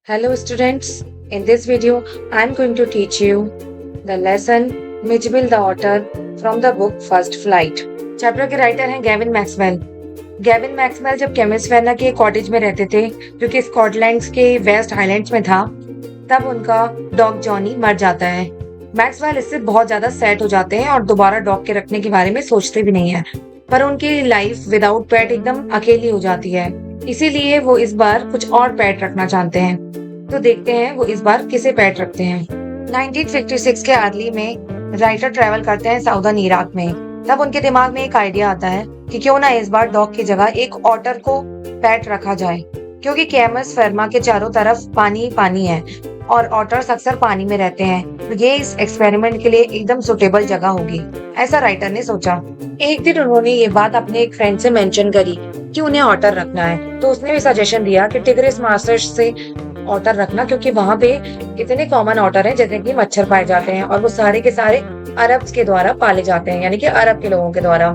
Hello students, in this video I am going to teach you the lesson Mitchell the Otter from the book First Flight. Chapter के writer हैं Gavin Maxwell. Gavin Maxwell जब केमिस्वेना के cottage में रहते थे जो कि Scotland के वेस्ट हाईलैंड्स में था, तब उनका डॉग जॉनी मर जाता है। मैक्सवेल इससे बहुत ज्यादा सैड हो जाते हैं और दोबारा डॉग के रखने के बारे में सोचते भी नहीं है, पर उनकी लाइफ विदाउट पेट एकदम अकेली हो जाती है। इसीलिए वो इस बार कुछ और पेट रखना चाहते हैं। तो देखते हैं वो इस बार किसे पेट रखते हैं। 1956 के अर्ली में राइटर ट्रैवल करते हैं साउदर्न इराक में। तब उनके दिमाग में एक आइडिया आता है कि क्यों ना इस बार डॉग की जगह एक ऑटर को पेट रखा जाए, क्योंकि कैमस फर्मा के चारों तरफ पानी ही पानी है और ऑटर्स अक्सर पानी में रहते हैं, तो ये इस एक्सपेरिमेंट के लिए एकदम सुटेबल जगह होगी, ऐसा राइटर ने सोचा। एक दिन उन्होंने ये बात अपने एक फ्रेंड से मेंशन करी कि उन्हें ऑटर रखना है, तो उसने भी सजेशन दिया कि टिग्रिस मार्शल्स से ऑटर रखना, क्योंकि वहां पे इतने कॉमन ऑटर हैं जैसे कि मच्छर पाए जाते हैं और वो सारे के सारे अरब के द्वारा पाले जाते हैं, यानी कि अरब के लोगों के द्वारा।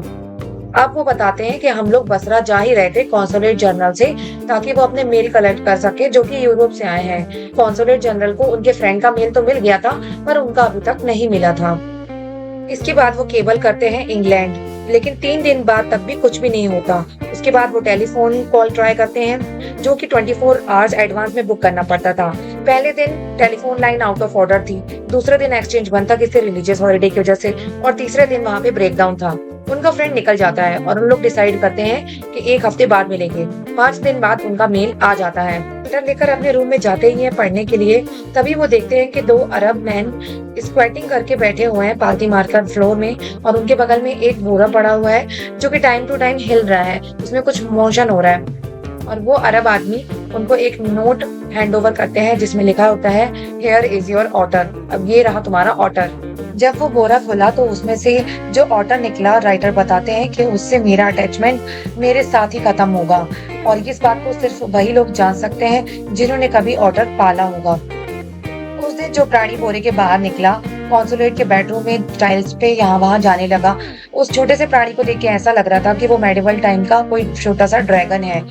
अब वो बताते हैं कि हम लोग बसरा जा ही रहे थे कॉन्सुलेट जनरल से, ताकि वो अपने मेल कलेक्ट कर सके जो कि यूरोप से आए हैं। कॉन्सुलेट जनरल को उनके फ्रेंड का मेल तो मिल गया था, पर उनका अभी तक नहीं मिला था। इसके बाद वो केबल करते हैं इंग्लैंड, लेकिन 3 दिन बाद तक भी कुछ भी नहीं होता। उसके बाद वो टेलीफोन कॉल ट्राई करते हैं, जो कि 24 आवर्स एडवांस में बुक करना पड़ता था। पहले दिन telephone line out of order थी, दूसरे दिन एक्सचेंज बंद था किसी रिलीजियस हॉलिडे की वजह से, और तीसरे दिन वहाँ पे ब्रेकडाउन था। उनका फ्रेंड निकल जाता है और उन लोग डिसाइड करते हैं कि 1 हफ्ते बाद मिलेंगे। 5 दिन बाद उनका मेल आ जाता है। लेटर लेकर अपने रूम में जाते ही हैं पढ़ने के लिए, तभी वो देखते हैं कि 2 अरब मैन स्क्वेटिंग करके बैठे हुए हैं पालती मारकर फ्लोर में, और उनके बगल में एक बोरा पड़ा हुआ है जो कि टाइम टू टाइम हिल रहा है, उसमें कुछ मोशन हो रहा है। और वो अरब आदमी उनको एक नोट हैंड ओवर करते हैं जिसमें लिखा होता है, हियर इज योर ऑटर, अब ये रहा तुम्हारा ऑटर। जब वो बोरा खोला तो उसमें से जो ऑटर निकला, राइटर बताते हैं कि उससे मेरा अटैचमेंट मेरे साथ ही खत्म होगा, और इस बात को सिर्फ वही लोग जान सकते हैं जिन्होंने कभी ऑटर पाला होगा। उस दिन जो प्राणी बोरे के बाहर निकला, कॉन्सुलेट के बेडरूम में टाइल्स पे यहाँ वहां जाने लगा। उस छोटे से प्राणी को देख के ऐसा लग रहा था कि वो मेडिवल टाइम का कोई छोटा सा ड्रैगन है,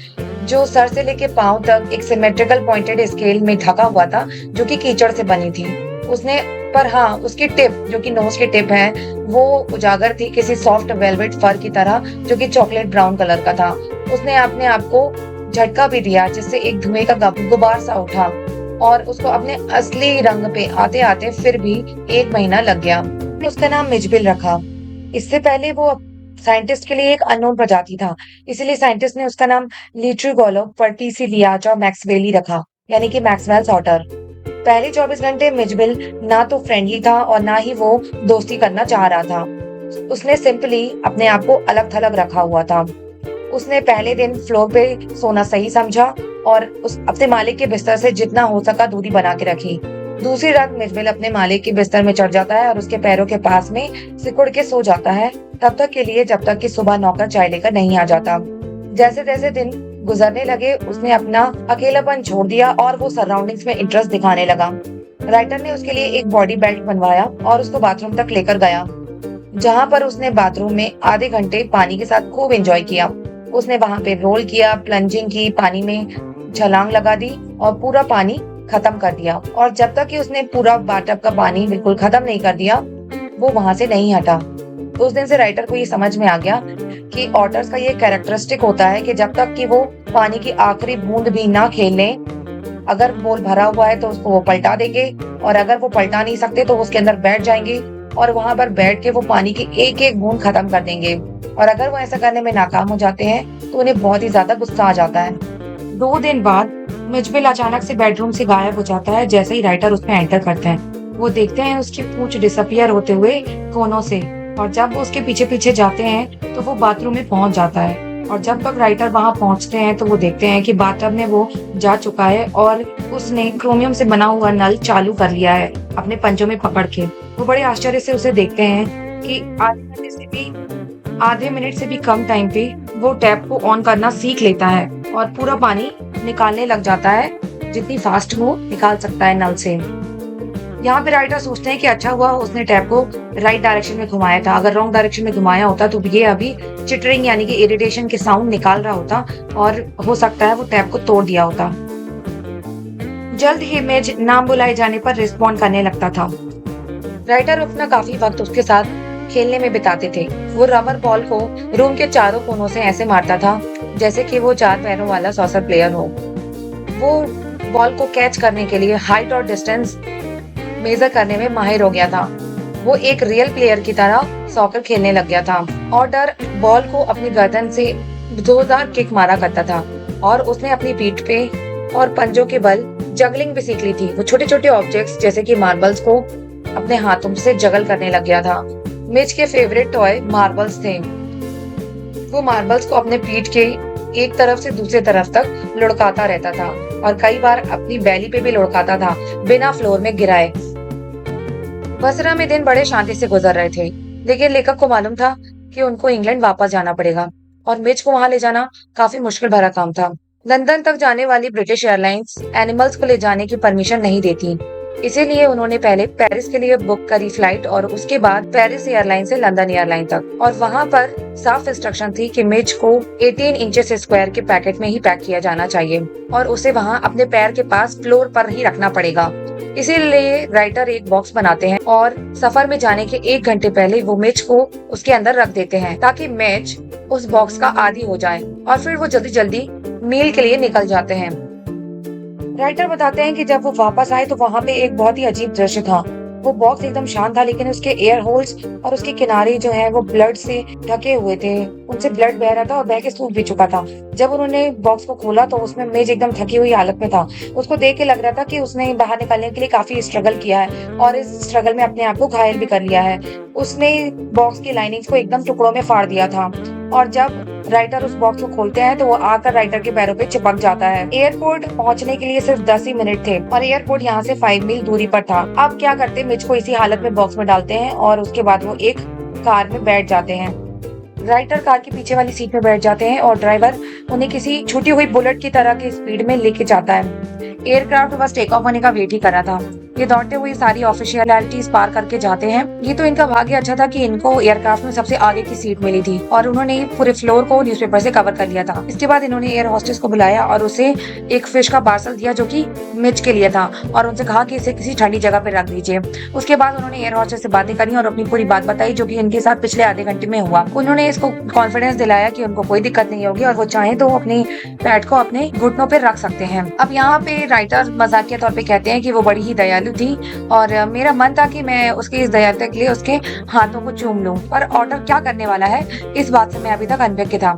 जो सर से लेके पांव तक एक सिमेट्रिकल पॉइंटेड स्केल में ढका हुआ था, जो कि कीचड़ से बनी थी। उसने पर हाँ, उसकी टिप जो कि नोज की टिप है वो उजागर थी किसी सॉफ्ट वेलवेट फर की तरह, जो कि चॉकलेट ब्राउन कलर का था। उसने अपने आप को झटका भी दिया जिससे एक धुएं का गुबार सा उठा, और उसको अपने असली रंग पे आते आते फिर भी 1 महीना लग गया। उसका नाम मिजबिल रखा। इससे पहले वो साइंटिस्ट के लिए एक अननोन प्रजाति था, इसलिए साइंटिस्ट ने उसका नाम लीट्रिगोलो पर्टिसिलियाटा मैक्सवेली रखा, यानी कि मैक्सवेल्स ऑटर। पहले 24 घंटे मिजबिल ना तो फ्रेंडली था और ना ही वो दोस्ती करना चाह रहा था। उसने सिंपली अपने आप को अलग थलग रखा हुआ था। उसने पहले दिन फ्लोर पे सोना सही समझा और उस अपने मालिक के बिस्तर से जितना हो सका दूरी बना के रखी। दूसरी रात मिजबिल अपने मालिक के बिस्तर में चढ़ जाता है और उसके पैरों के पास में सिकुड़ के सो जाता है, तब तक के लिए जब तक कि सुबह नौकर चाय लेकर नहीं आ जाता। जैसे जैसे दिन गुजरने लगे उसने अपना अकेलापन छोड़ दिया और वो सराउंडिंग्स में इंटरेस्ट दिखाने लगा। राइटर ने उसके लिए एक बॉडी बेल्ट बनवाया और उसको बाथरूम तक लेकर गया, जहाँ पर उसने बाथरूम में आधे घंटे पानी के साथ खूब एंजॉय किया। उसने वहां पे रोल किया, प्लंजिंग की, पानी में छलांग लगा दी और पूरा पानी खत्म कर दिया। और जब तक कि उसने पूरा बाथटब का पानी बिल्कुल खत्म नहीं कर दिया, वो वहां से नहीं हटा। उस दिन से राइटर को ये समझ में आ गया कि ऑटर्स का ये कैरेक्टरिस्टिक होता है कि जब तक कि वो पानी की आखिरी बूंद भी ना खेल लें, अगर बोल भरा हुआ है तो उसको वो पलटा देंगे, और अगर वो पलटा नहीं सकते तो उसके अंदर बैठ जाएंगे और वहां पर बैठ के वो पानी की एक एक बूंद खत्म कर देंगे। और अगर वो ऐसा करने में नाकाम हो जाते हैं तो उन्हें बहुत ही ज्यादा गुस्सा आ जाता है। 2 दिन बाद मिजबिल अचानक से बेडरूम से गायब हो जाता है। जैसे ही राइटर उसमें एंटर करते हैं, वो देखते हैं उसकी पूंछ डिसअपियर होते हुए कोनों से, और जब वो उसके पीछे पीछे जाते हैं तो वो बाथरूम में पहुंच जाता है। और जब तक राइटर वहां पहुंचते हैं तो वो देखते हैं कि बाथटब में वो जा चुका है और उसने क्रोमियम से बना हुआ नल चालू कर लिया है अपने पंजों में पकड़ के। वो बड़े आश्चर्य से उसे देखते हैं कि आधे मिनट से भी कम टाइम पे वो टैप को ऑन करना सीख लेता है और पूरा पानी निकालने लग जाता है जितनी फास्ट वो निकाल सकता है नल से। यहाँ पे राइटर सोचते हैं कि अच्छा हुआ उसने टैप को राइट डायरेक्शन में घुमाया था, अगर रॉन्ग डायरेक्शन में घुमाया होता तो ये अभी चिटरिंग यानी कि इरिटेशन के साउंड निकाल रहा होता और हो सकता है वो टैप को तोड़ दिया होता। जल्द ही मिज नाम बुलाए जाने पर रिस्पॉन्ड करने लगता था। राइटर अपना काफी वक्त उसके साथ खेलने में बिताते थे। वो रबर बॉल को रूम के चारों कोनों से ऐसे मारता था जैसे कि वो 4 पैरों वाला सॉकर प्लेयर हो। वो बॉल को कैच करने के लिए हाइट और डिस्टेंस मेजर करने में माहिर हो गया था। वो एक रियल प्लेयर की तरह सॉकर खेलने लग गया था और बॉल को अपनी गर्दन से जोरदार किक मारा करता था और उसने अपनी पीठ पे और पंजों के बल जगलिंग भी सीख ली थी। वो छोटे छोटे ऑब्जेक्ट्स जैसे कि मार्बल्स को अपने हाथों से जगल करने लग गया था। मिच के फेवरेट टॉय मार्बल्स थे। वो मार्बल्स को अपने पीठ के एक तरफ से दूसरी तरफ तक लुढ़काता रहता था और कई बार अपनी बैली पे भी लुढ़काता था बिना फ्लोर में गिराए। बसरा में दिन बड़े शांति से गुजर रहे थे, लेकिन लेखक को मालूम था कि उनको इंग्लैंड वापस जाना पड़ेगा और मिच को वहां ले जाना काफी मुश्किल भरा काम था। लंदन तक जाने वाली ब्रिटिश एयरलाइंस एनिमल्स को ले जाने की परमिशन नहीं देती, इसीलिए उन्होंने पहले पेरिस के लिए बुक करी फ्लाइट और उसके बाद पेरिस एयरलाइन से लंदन एयरलाइन तक। और वहां पर साफ इंस्ट्रक्शन थी कि मिच को 18 इंचेस स्क्वायर के पैकेट में ही पैक किया जाना चाहिए और उसे वहां अपने पैर के पास फ्लोर पर ही रखना पड़ेगा। इसीलिए राइटर एक बॉक्स बनाते हैं और सफर में जाने के 1 घंटे पहले वो मिच को उसके अंदर रख देते हैं ताकि मिच उस बॉक्स का आदी हो जाए और फिर वो जल्दी जल्दी मील के लिए निकल जाते हैं। राइटर बताते हैं कि जब वो वापस आए तो वहां पे एक बहुत ही अजीब दृश्य था। वो बॉक्स एकदम शांत था, लेकिन उसके एयर होल्स और उसके किनारे जो है वो ब्लड से ढके हुए थे। उनसे ब्लड बह रहा था और बह के सूख भी चुका था। जब उन्होंने बॉक्स को खोला तो उसमें मेज एकदम थकी हुई हालत में था। उसको देख के लग रहा था कि उसने बाहर निकलने के लिए काफी स्ट्रगल किया है और इस स्ट्रगल में अपने आप को घायल भी कर लिया है। उसने बॉक्स की लाइनिंग्स को एकदम टुकड़ों में फाड़ दिया था और जब राइटर उस बॉक्स को खोलते हैं तो वो आकर राइटर के पैरों पे चिपक जाता है। एयरपोर्ट पहुंचने के लिए सिर्फ 10 ही मिनट थे और एयरपोर्ट यहाँ से 5 मील दूरी पर था। अब क्या करते, मिच को इसी हालत में बॉक्स में डालते हैं और उसके बाद वो एक कार में बैठ जाते हैं। राइटर कार की पीछे वाली सीट में बैठ जाते हैं और ड्राइवर उन्हें किसी छूटी हुई बुलेट की तरह की स्पीड में लेके जाता है। एयरक्राफ्ट बस टेक ऑफ होने का वेट ही कर रहा था। ये दौड़ते हुए सारी ऑफिशियलिटीज पार करके जाते हैं। ये तो इनका भाग्य अच्छा था कि इनको एयरक्राफ्ट में सबसे आगे की सीट मिली थी और उन्होंने पूरे फ्लोर को न्यूज़पेपर से कवर कर लिया था। इसके बाद इन्होंने एयर होस्टेस को बुलाया और उसे एक फिश का पार्सल दिया जो कि मिच के लिए था और उनसे कहा कि इसे किसी ठंडी जगह पे रख दीजिए। उसके बाद उन्होंने एयर होस्टेस से बातें करी और अपनी पूरी बात बताई जो कि इनके साथ पिछले आधे घंटे में हुआ। उन्होंने इसको कॉन्फिडेंस दिलाया कि उनको कोई दिक्कत नहीं होगी और वो चाहे तो अपनी पैट को अपने घुटनों पर रख सकते हैं। अब यहाँ पे राइटर मजाकिया तौर पे कहते हैं कि वो बड़ी ही दयालु थी और मेरा मन था कि मैं उसकी इस दयालुता के लिए उसके हाथों को चूम लूं, पर ऑर्डर क्या करने वाला है इस बात से मैं अभी तक अनभिज्ञ था।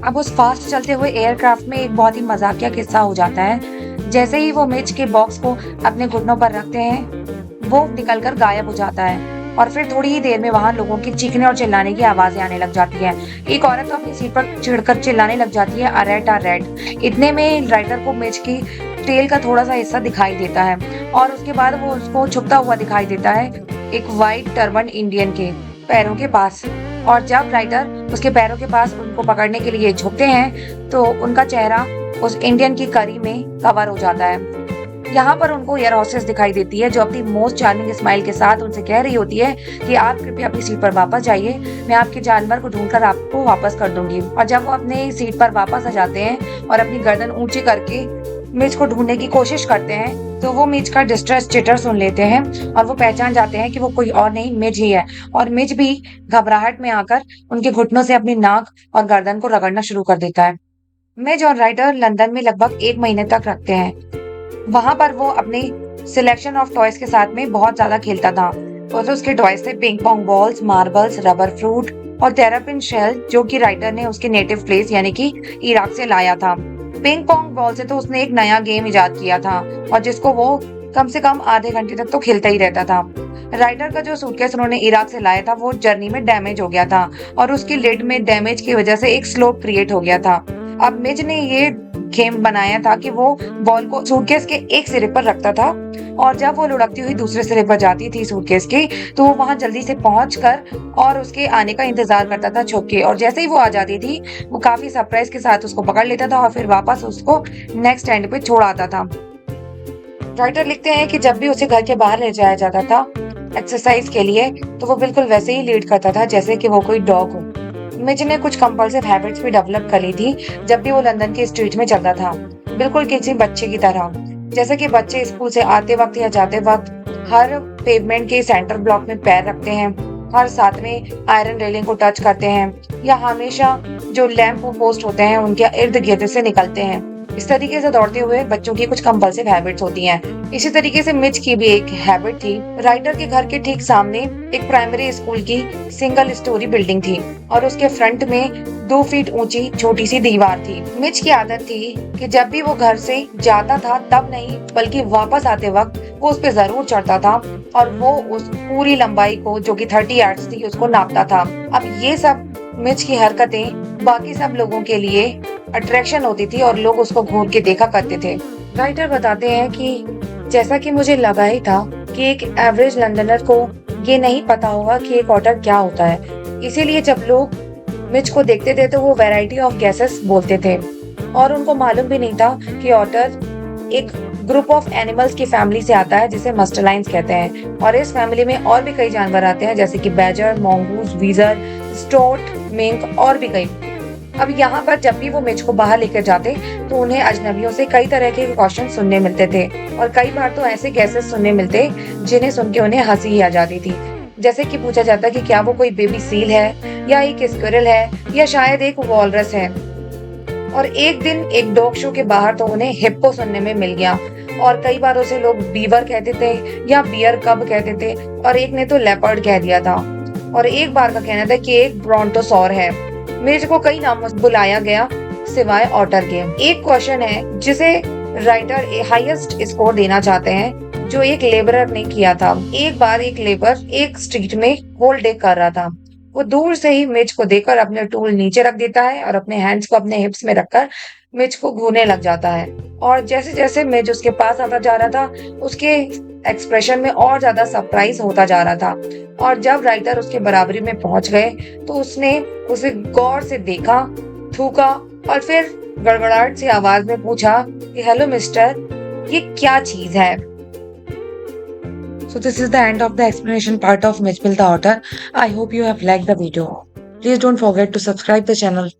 अब उस फास्ट चलते हुए एयरक्राफ्ट में एक बहुत ही मजाकिया किस्सा हो जाता है। जैसे ही वो मिच के बॉक्स को अपने घुटनों पर रखते हैं वो निकलकर गायब हो जाता है और फिर थोड़ी ही देर में वहां लोगों की चीखने और चिल्लाने की आवाजें आने लग जाती है। एक औरत तो अपनी सीट पर चिढ़कर चिल्लाने लग जाती है, अरेट अरेट। इतने में राइटर को मिच की टेल का थोड़ा सा हिस्सा दिखाई देता है और उसके बाद वो उसको छुपता हुआ दिखाई देता है एक वाइट टर्बन इंडियन के पैरों के पास। और जब राइटर उसके पैरों के पास उनको पकड़ने के लिए झुकते हैं तो उनका चेहरा उस इंडियन की करी में कवर हो जाता है। यहाँ पर उनको एयर होस्टेस दिखाई देती है जो अपनी मोस्ट चार्मिंग स्माइल के साथ उनसे कह रही होती है कि आप कृपया अपनी सीट पर वापस जाइए, मैं आपके जानवर को ढूंढकर आपको वापस कर दूंगी। और जब वो अपने सीट पर वापस आ जाते हैं और अपनी गर्दन ऊंची करके मिच को ढूंढने की कोशिश करते हैं तो वो मिच का डिस्ट्रेस चिटर सुन लेते हैं और वो पहचान जाते हैं कि वो कोई और नहीं मिच ही है। और मिच भी घबराहट में आकर उनके घुटनों से अपनी नाक और गर्दन को रगड़ना शुरू कर देता है। मिच और राइटर लंदन में लगभग 1 महीने तक रखते हैं। वहां पर वो अपने सिलेक्शन ऑफ टॉयज के साथ में बहुत ज्यादा खेलता था और उसके टॉयज थे ping pong balls, marbles, rubber fruit और टेरापिन शेल जो कि राइटर ने उसके नेटिव प्लेस यानी कि इराक से लाया था। पिंग पोंग बॉल से तो उसने एक नया गेम इजाद किया था और जिसको वो कम से कम आधे घंटे तक तो खेलता ही रहता था। राइटर का जो सूटकेस उन्होंने इराक से लाया था वो जर्नी में डैमेज हो गया था और उसकी लिड में डैमेज की वजह से एक स्लोप क्रिएट हो गया था। अब मिच ने ये गेम बनाया था कि वो बॉल को सूटकेस के एक सिरे पर रखता था और जब वो लुढ़कती हुई दूसरे सिरे पर जाती थी सूटकेस के तो वो वहां जल्दी से पहुंचकर और उसके आने का इंतजार करता था छुप के। और जैसे ही वो आ जाती थी वो काफी सरप्राइज के साथ उसको पकड़ लेता था और फिर वापस उसको नेक्स्ट स्टैंड पे छोड़ आता था। राइटर लिखते हैं कि जब भी उसे घर के बाहर ले जाया जाता था एक्सरसाइज के लिए तो वो बिल्कुल वैसे ही लीड करता था जैसे कि वो कोई डॉग हो। मिच ने कुछ कंपल्सिव हैबिट्स भी डेवलप कर ली थी जब भी वो लंदन के स्ट्रीट में चलता था। बिल्कुल किसी बच्चे की तरह। जैसे कि बच्चे स्कूल से आते वक्त या जाते वक्त हर पेवमेंट के सेंटर ब्लॉक में पैर रखते हैं, हर साथ में आयरन रेलिंग को टच करते हैं या हमेशा जो लैंप पोस्ट होते हैं उनके इर्द गिर्द से निकलते हैं। इस तरीके से दौड़ते हुए बच्चों की कुछ कंपल्सिव हैबिट्स होती हैं। इसी तरीके से मिच की भी एक हैबिट थी। राइटर के घर के ठीक सामने एक प्राइमरी स्कूल की सिंगल स्टोरी बिल्डिंग थी और उसके फ्रंट में 2 फीट ऊंची छोटी सी दीवार थी। मिच की आदत थी कि जब भी वो घर से जाता था तब नहीं बल्कि वापस आते वक्त वो उस पे जरूर चढ़ता था और वो उस पूरी लंबाई को जो कि 30 यार्ड्स थी उसको नापता था। अब ये सब मिच की हरकतें बाकी सब लोगों के लिए अट्रैक्शन होती थी और लोग उसको घूर के देखा करते थे। राइटर बताते हैं कि जैसा कि मुझे लगा ही था कि एक एवरेज लंदनर को ये नहीं पता होगा कि एक ऑटर क्या होता है, इसीलिए जब लोग मिच को देखते थे तो वो वैरायटी ऑफ गैसेस बोलते थे और उनको मालूम भी नहीं था कि ऑटर एक ग्रुप ऑफ एनिमल्स की फैमिली से आता है जिसे मस्टलाइंस कहते हैं और इस फैमिली में और भी कई जानवर आते हैं जैसे कि बैजर, मॉन्गूस, वीजर, स्टोट, मिंक और भी कई। अब यहाँ पर जब भी वो मिच को बाहर लेकर जाते तो उन्हें अजनबियों से कई तरह के क्वेश्चन सुनने मिलते थे और कई बार तो ऐसे गैसेस सुनने मिलते जिन्हें सुन के उन्हें हंसी ही आ जाती थी। जैसे कि पूछा जाता कि क्या वो कोई बेबी सील है या एक स्क्विरल है या शायद एक वॉलरस है। और एक दिन एक डॉग शो के बाहर तो उन्हें हिप्पो सुनने में मिल गया और कई बार उसे लोग बीवर कहते थे या बियर कब कहते थे और एक ने तो लेपर्ड कह दिया था और एक बार का कहना था कि एक ब्रोंटोसॉर है। मिच को कई नामों से बुलाया गया सिवाय ऑटर के। एक क्वेश्चन है जिसे राइटर हाईएस्ट स्कोर देना चाहते हैं जो एक लेबरर ने किया था। एक बार एक लेबर एक स्ट्रीट में होल डे कर रहा था। वो दूर से ही मिच को देखकर अपने टूल नीचे रख देता है और अपने हैंड्स को अपने हिप्स में रखकर मिच को घूरने लग जाता है और जैसे जैसे मिच उसके पास आता जा रहा था उसके एक्सप्रेशन में और ज्यादा सरप्राइज होता जा रहा था और जब राइटर उसके बराबरी में पहुंच गए तो उसने उसे गौर से देखा, थूका और फिर गड़गड़ाहट सी आवाज में पूछा कि हेलो मिस्टर, ये क्या चीज है? So this is the end of the explanation part of Mitchell the Otter. I hope you have liked the video. Please don't forget to subscribe the channel.